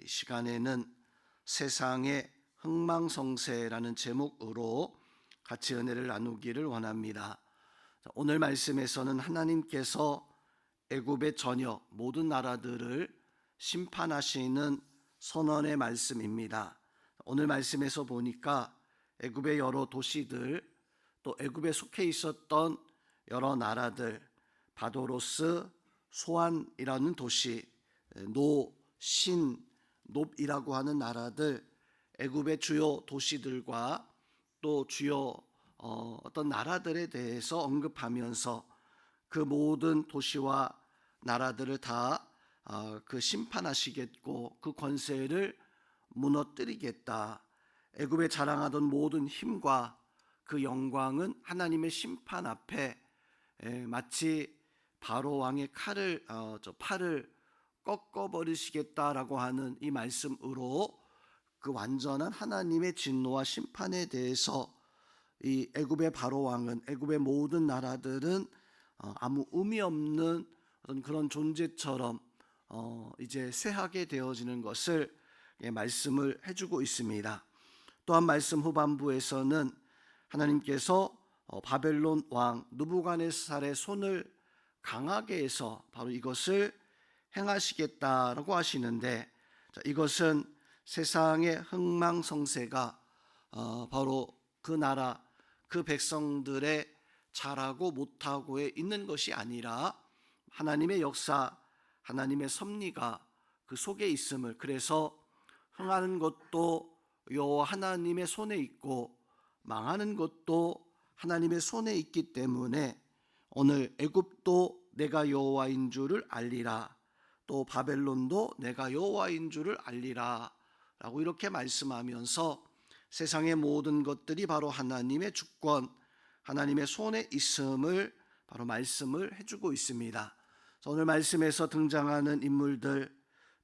이 시간에는 세상의 흥망성쇠라는 제목으로 같이 은혜를 나누기를 원합니다. 오늘 말씀에서는 하나님께서 애굽의 전역 모든 나라들을 심판하시는 선언의 말씀입니다. 오늘 말씀에서 보니까 애굽의 여러 도시들, 또 애굽에 속해 있었던 여러 나라들, 바도로스, 소안이라는 도시, 노, 신, 놉이라고 하는 나라들, 애굽의 주요 도시들과 또 주요 어떤 나라들에 대해서 언급하면서 그 모든 도시와 나라들을 다 그 심판하시겠고 그 권세를 무너뜨리겠다. 애굽에 자랑하던 모든 힘과 그 영광은 하나님의 심판 앞에 마치 바로 왕의 팔을 꺾어버리시겠다라고 하는 이 말씀으로 그 완전한 하나님의 진노와 심판에 대해서 이 애굽의 바로 왕은, 애굽의 모든 나라들은 아무 의미 없는 어떤 그런 존재처럼 이제 쇠하게 되어지는 것을 말씀을 해주고 있습니다. 또한 말씀 후반부에서는 하나님께서 바벨론 왕 느부갓네살의 손을 강하게 해서 바로 이것을 행하시겠다라고 하시는데, 이것은 세상의 흥망성쇠가 바로 그 나라 그 백성들의 잘하고 못하고에 있는 것이 아니라 하나님의 역사, 하나님의 섭리가 그 속에 있음을, 그래서 흥하는 것도 여호와 하나님의 손에 있고 망하는 것도 하나님의 손에 있기 때문에 오늘 애굽도 내가 여호와인 줄을 알리라, 또 바벨론도 내가 여호와인 줄을 알리라 라고 이렇게 말씀하면서 세상의 모든 것들이 바로 하나님의 주권, 하나님의 손에 있음을 바로 말씀을 해주고 있습니다. 오늘 말씀에서 등장하는 인물들,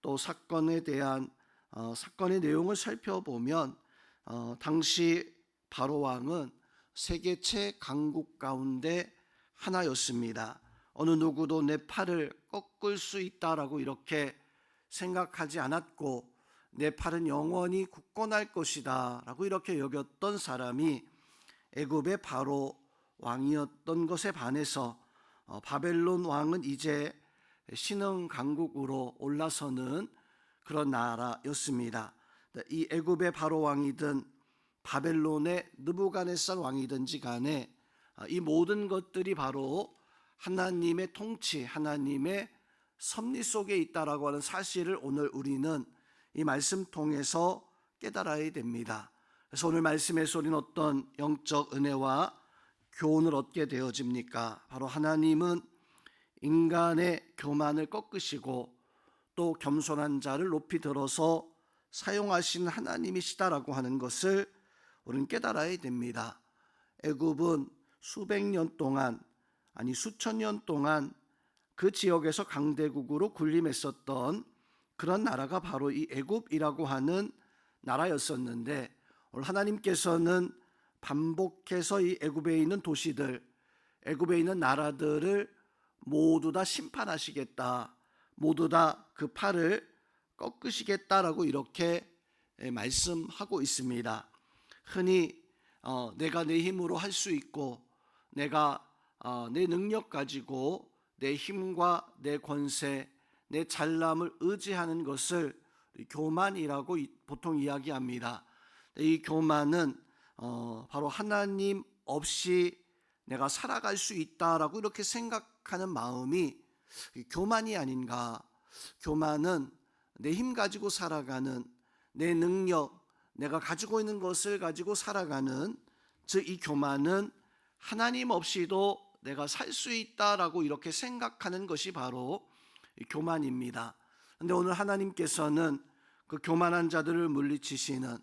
또 사건에 대한 사건의 내용을 살펴보면 당시 바로 왕은 세계 최강국 가운데 하나였습니다. 어느 누구도 내 팔을 꺾을 수 있다라고 이렇게 생각하지 않았고, 내 팔은 영원히 굳건할 것이다 라고 이렇게 여겼던 사람이 애굽의 바로 왕이었던 것에 반해서 바벨론 왕은 이제 신흥 강국으로 올라서는 그런 나라였습니다. 이 애굽의 바로 왕이든 바벨론의 느부갓네살 왕이든지 간에 이 모든 것들이 바로 하나님의 통치, 하나님의 섭리 속에 있다라고 하는 사실을 오늘 우리는 이 말씀 통해서 깨달아야 됩니다. 그래서 오늘 말씀에서 우리는 어떤 영적 은혜와 교훈을 얻게 되어집니까? 바로 하나님은 인간의 교만을 꺾으시고 또 겸손한 자를 높이 들어서 사용하시는 하나님이시다라고 하는 것을 우리는 깨달아야 됩니다. 애굽은 수백 년 동안, 아니 수천 년 동안 그 지역에서 강대국으로 군림했었던 그런 나라가 바로 이 애굽이라고 하는 나라였었는데, 오늘 하나님께서는 반복해서 이 애굽에 있는 도시들, 애굽에 있는 나라들을 모두 다 심판하시겠다, 모두 다 그 팔을 꺾으시겠다라고 이렇게 말씀하고 있습니다. 흔히 내가 내 힘으로 할 수 있고, 내가 내 능력 가지고 내 힘과 내 권세, 내 잘남을 의지하는 것을 교만이라고 보통 이야기합니다. 이 교만은 바로 하나님 없이 내가 살아갈 수 있다라고 이렇게 생각하는 마음이 교만이 아닌가. 교만은 내 힘 가지고 살아가는, 내 능력, 내가 가지고 있는 것을 가지고 살아가는, 즉 이 교만은 하나님 없이도 내가 살 수 있다라고 이렇게 생각하는 것이 바로 교만입니다. 그런데 오늘 하나님께서는 그 교만한 자들을 물리치시는,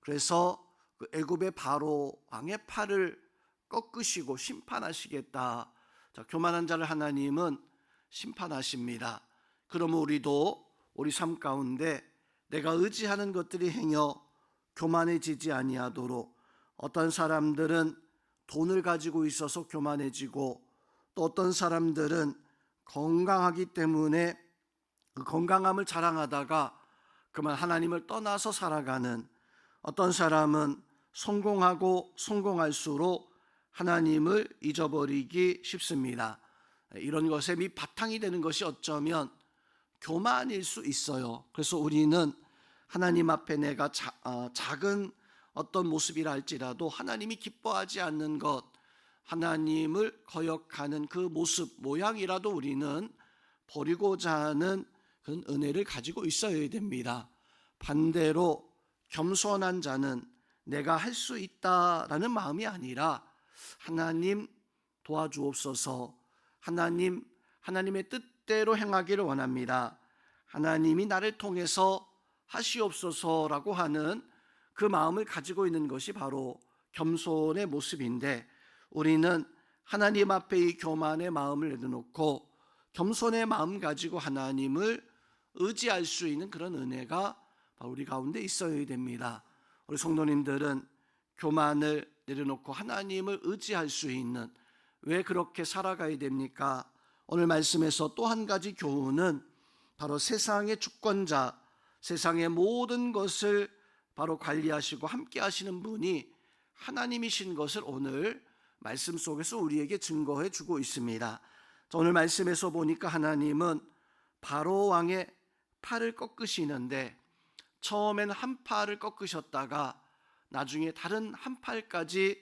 그래서 그 애굽의 바로 왕의 팔을 꺾으시고 심판하시겠다. 자, 교만한 자를 하나님은 심판하십니다. 그러면 우리도 우리 삶 가운데 내가 의지하는 것들이 행여 교만해지지 아니하도록, 어떤 사람들은 돈을 가지고 있어서 교만해지고, 또 어떤 사람들은 건강하기 때문에 그 건강함을 자랑하다가 그만 하나님을 떠나서 살아가는, 어떤 사람은 성공하고 성공할수록 하나님을 잊어버리기 쉽습니다. 이런 것의 밑바탕이 되는 것이 어쩌면 교만일 수 있어요. 그래서 우리는 하나님 앞에 내가 작은 어떤 모습이라 할지라도 하나님이 기뻐하지 않는 것, 하나님을 거역하는 그 모습, 모양이라도 우리는 버리고자 하는 그런 은혜를 가지고 있어야 됩니다. 반대로 겸손한 자는 내가 할 수 있다라는 마음이 아니라 하나님 도와주옵소서, 하나님의 뜻대로 행하기를 원합니다, 하나님이 나를 통해서 하시옵소서라고 하는 그 마음을 가지고 있는 것이 바로 겸손의 모습인데, 우리는 하나님 앞에 이 교만의 마음을 내려놓고 겸손의 마음 가지고 하나님을 의지할 수 있는 그런 은혜가 바로 우리 가운데 있어야 됩니다. 우리 성도님들은 교만을 내려놓고 하나님을 의지할 수 있는, 왜 그렇게 살아가야 됩니까? 오늘 말씀에서 또 한 가지 교훈은 바로 세상의 주권자, 세상의 모든 것을 바로 관리하시고 함께 하시는 분이 하나님이신 것을 오늘 말씀 속에서 우리에게 증거해 주고 있습니다. 오늘 말씀에서 보니까 하나님은 바로 왕의 팔을 꺾으시는데, 처음엔 한 팔을 꺾으셨다가 나중에 다른 한 팔까지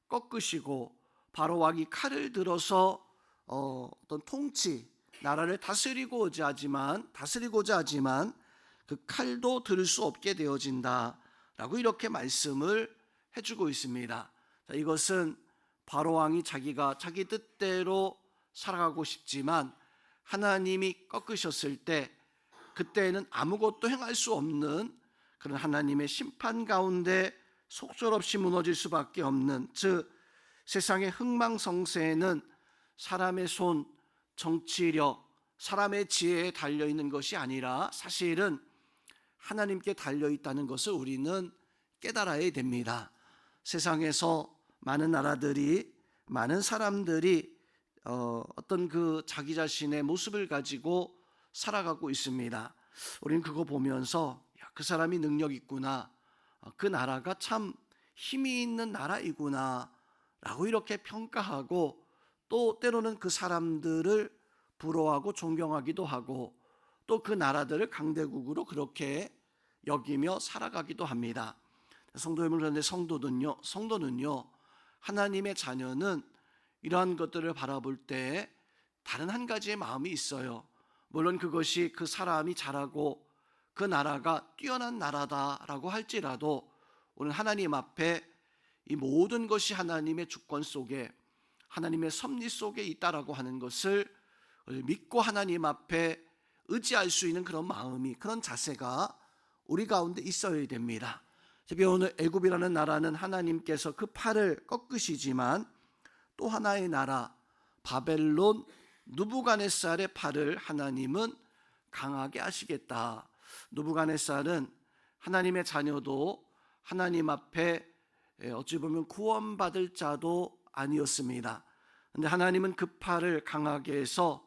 꺾으시고 바로 왕이 칼을 들어서 어떤 통치, 나라를 다스리고자 하지만 그 칼도 들을 수 없게 되어진다라고 이렇게 말씀을 해주고 있습니다. 이것은 바로 왕이 자기가 자기 뜻대로 살아가고 싶지만 하나님이 꺾으셨을 때, 그때는 아무것도 행할 수 없는 그런 하나님의 심판 가운데 속절없이 무너질 수밖에 없는, 즉 세상의 흥망성쇠는 사람의 손, 정치력, 사람의 지혜에 달려있는 것이 아니라 사실은 하나님께 달려있다는 것을 우리는 깨달아야 됩니다. 세상에서 많은 나라들이, 많은 사람들이 어떤 그 자기 자신의 모습을 가지고 살아가고 있습니다. 우리는 그거 보면서 그 사람이 능력 있구나, 그 나라가 참 힘이 있는 나라이구나 라고 이렇게 평가하고, 또 때로는 그 사람들을 부러워하고 존경하기도 하고, 또 그 나라들을 강대국으로 그렇게 여기며 살아가기도 합니다. 성도 여러분, 그런데 성도는요 하나님의 자녀는 이러한 것들을 바라볼 때 다른 한 가지의 마음이 있어요. 물론 그것이 그 사람이 잘하고 그 나라가 뛰어난 나라다라고 할지라도 오늘 하나님 앞에 이 모든 것이 하나님의 주권 속에, 하나님의 섭리 속에 있다라고 하는 것을 믿고 하나님 앞에 의지할 수 있는 그런 마음이, 그런 자세가 우리 가운데 있어야 됩니다. 오늘 애굽이라는 나라는 하나님께서 그 팔을 꺾으시지만 또 하나의 나라 바벨론 느부갓네살의 팔을 하나님은 강하게 하시겠다. 느부갓네살은 하나님의 자녀도 하나님 앞에 어찌 보면 구원받을 자도 아니었습니다. 그런데 하나님은 그 팔을 강하게 해서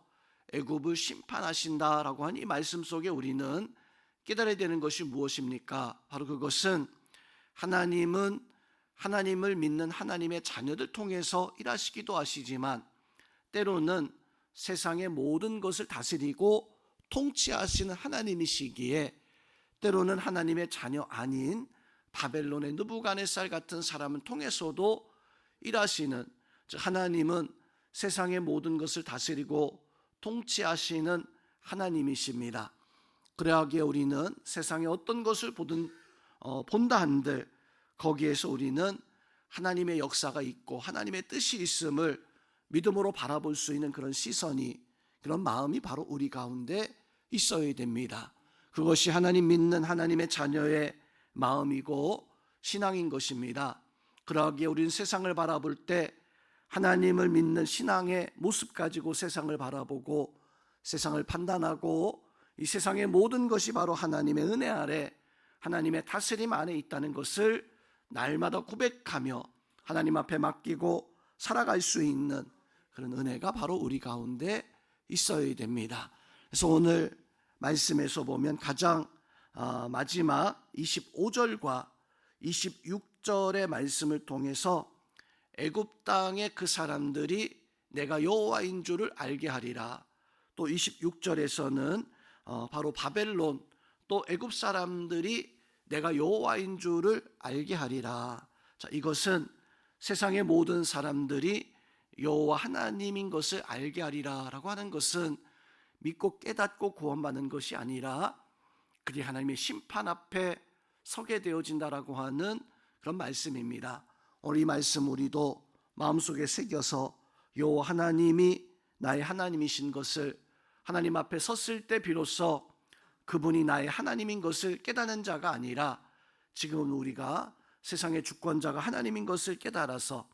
애굽을 심판하신다라고 하는 이 말씀 속에 우리는 깨달아야 되는 것이 무엇입니까? 바로 그것은 하나님은 하나님을 믿는 하나님의 자녀들 통해서 일하시기도 하시지만 때로는 세상의 모든 것을 다스리고 통치하시는 하나님이시기에 때로는 하나님의 자녀 아닌 바벨론의 느부갓네살 같은 사람을 통해서도 일하시는, 즉 하나님은 세상의 모든 것을 다스리고 통치하시는 하나님이십니다. 그러하기에 우리는 세상의 어떤 것을 본다 한들 거기에서 우리는 하나님의 역사가 있고 하나님의 뜻이 있음을 믿음으로 바라볼 수 있는 그런 시선이, 그런 마음이 바로 우리 가운데 있어야 됩니다. 그것이 하나님 믿는 하나님의 자녀의 마음이고 신앙인 것입니다. 그러기에 우리는 세상을 바라볼 때 하나님을 믿는 신앙의 모습 가지고 세상을 바라보고 세상을 판단하고, 이 세상의 모든 것이 바로 하나님의 은혜 아래, 하나님의 다스림 안에 있다는 것을 날마다 고백하며 하나님 앞에 맡기고 살아갈 수 있는 그런 은혜가 바로 우리 가운데 있어야 됩니다. 그래서 오늘 말씀에서 보면 가장 마지막 25절과 26절의 말씀을 통해서 애굽 땅의 그 사람들이 내가 여호와인 줄을 알게 하리라. 또 26절에서는 바로 바벨론 또 애굽 사람들이 내가 여호와인 줄을 알게 하리라. 자, 이것은 세상의 모든 사람들이 여호와 하나님인 것을 알게 하리라라고 하는 것은 믿고 깨닫고 구원받는 것이 아니라 그들이 하나님의 심판 앞에 서게 되어진다라고 하는 그런 말씀입니다. 오늘 이 말씀 우리도 마음속에 새겨서 여호와 하나님이 나의 하나님이신 것을, 하나님 앞에 섰을 때 비로소 그분이 나의 하나님인 것을 깨닫는 자가 아니라 지금은 우리가 세상의 주권자가 하나님인 것을 깨달아서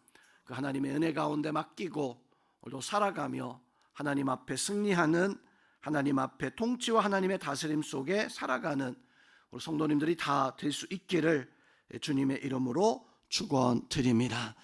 그 하나님의 은혜 가운데 맡기고 오늘도 살아가며 하나님 앞에 승리하는, 하나님 앞에 통치와 하나님의 다스림 속에 살아가는 우리 성도님들이 다 될 수 있기를 주님의 이름으로 축원드립니다.